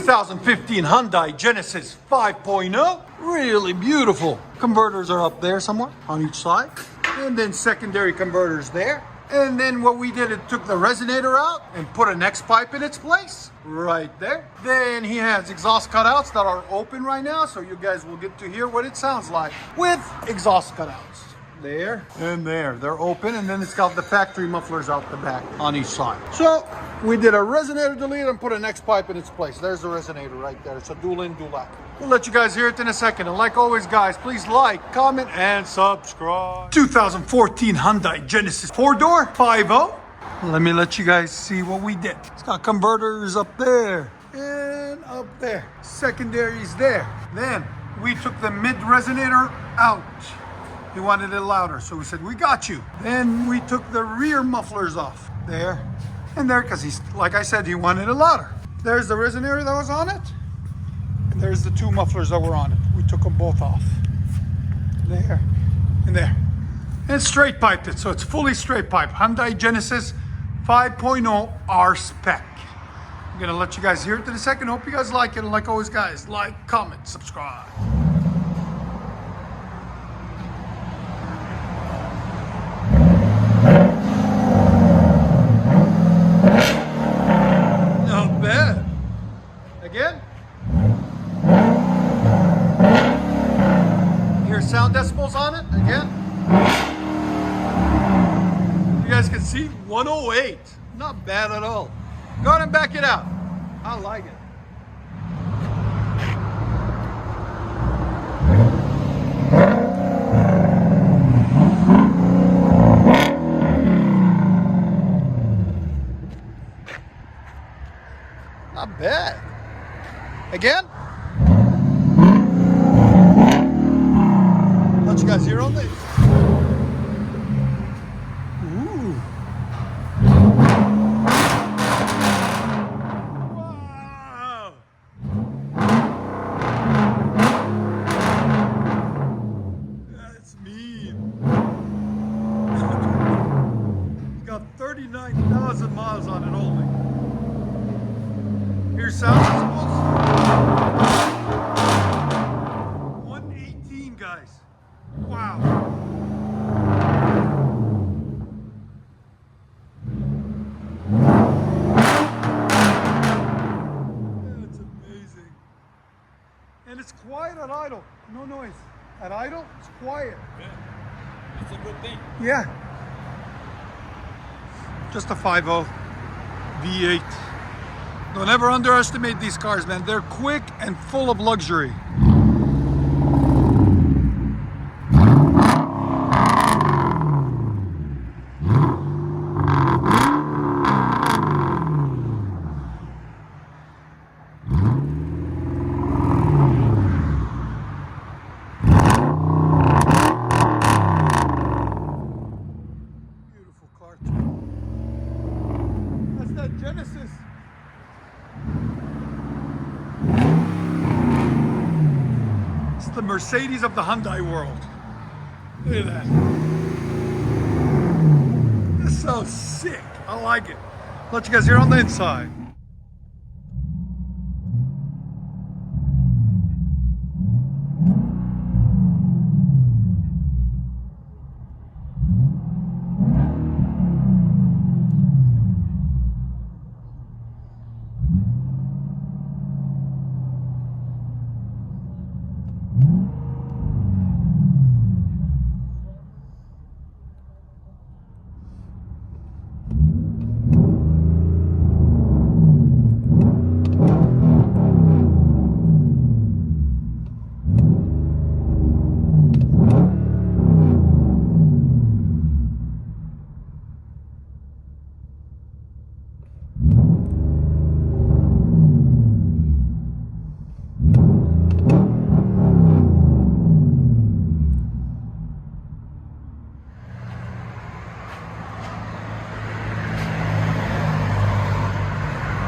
2015 Hyundai Genesis 5.0. Really beautiful. Converters are up there somewhere on each side. And then secondary converters there. And then what we did, it took the resonator out and put an X pipe in its place right there. Then he has exhaust cutouts that are open right now, so you guys will get to hear what it sounds like with exhaust cutouts. There and there, they're open, and then it's got the factory mufflers out the back on each side. So we did a resonator delete and put an X pipe in its place. There's the resonator right there. It's a dual in, dual out. We'll let you guys hear it in a second. And like always, guys, please like, comment, and subscribe. 2014 Hyundai Genesis 4-door 5.0. Let me let you guys see what we did. It's got converters up there and up there. Secondaries there. Then we took the mid resonator out. He wanted it louder, so we said, we got you. Then we took the rear mufflers off there and there, because he's, like I said, he wanted it louder. There's the resonator that was on it. And there's the two mufflers that were on it. We took them both off. There and there. And straight piped it, so it's fully straight pipe. Hyundai Genesis 5.0 R spec. I'm gonna let you guys hear it in a second. Hope you guys like it. And like always, guys, like, comment, subscribe. Not bad. Again. Hear sound decibels on it again. You guys can see 108. Not bad at all. Go ahead and back it out. I like it. Not bad. Again. Let you guys hear on this. Ooh. Wow. That's mean. It's got 39,000 miles on it only. Here's sound decibels. 118, guys. Wow. That's amazing. And it's quiet at idle. No noise. At idle, it's quiet. Yeah. That's a good thing. Yeah. Just a 5.0 V8. Don't ever underestimate these cars, man. They're quick and full of luxury. Beautiful car too. That's that Genesis. It's the Mercedes of the Hyundai world. Look at that. This sounds sick. I like it. Let you guys hear on the inside.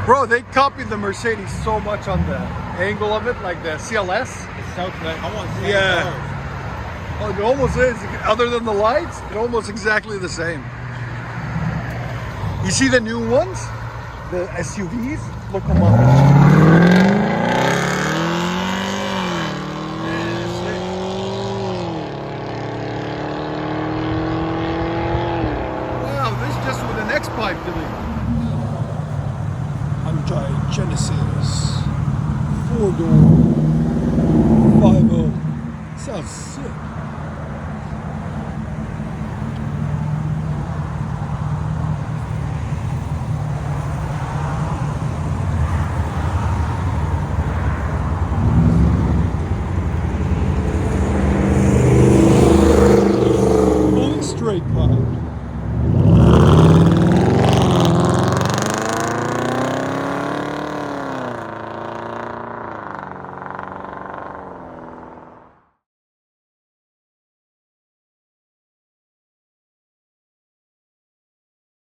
Bro, they copied the Mercedes so much on the angle of it, like the CLS. It's so good. I want to see Yeah. Oh, it almost is. Other than the lights, it's almost exactly the same. You see the new ones? The SUVs? Look them up. Hyundai Genesis 4-door 5.0. Sounds sick.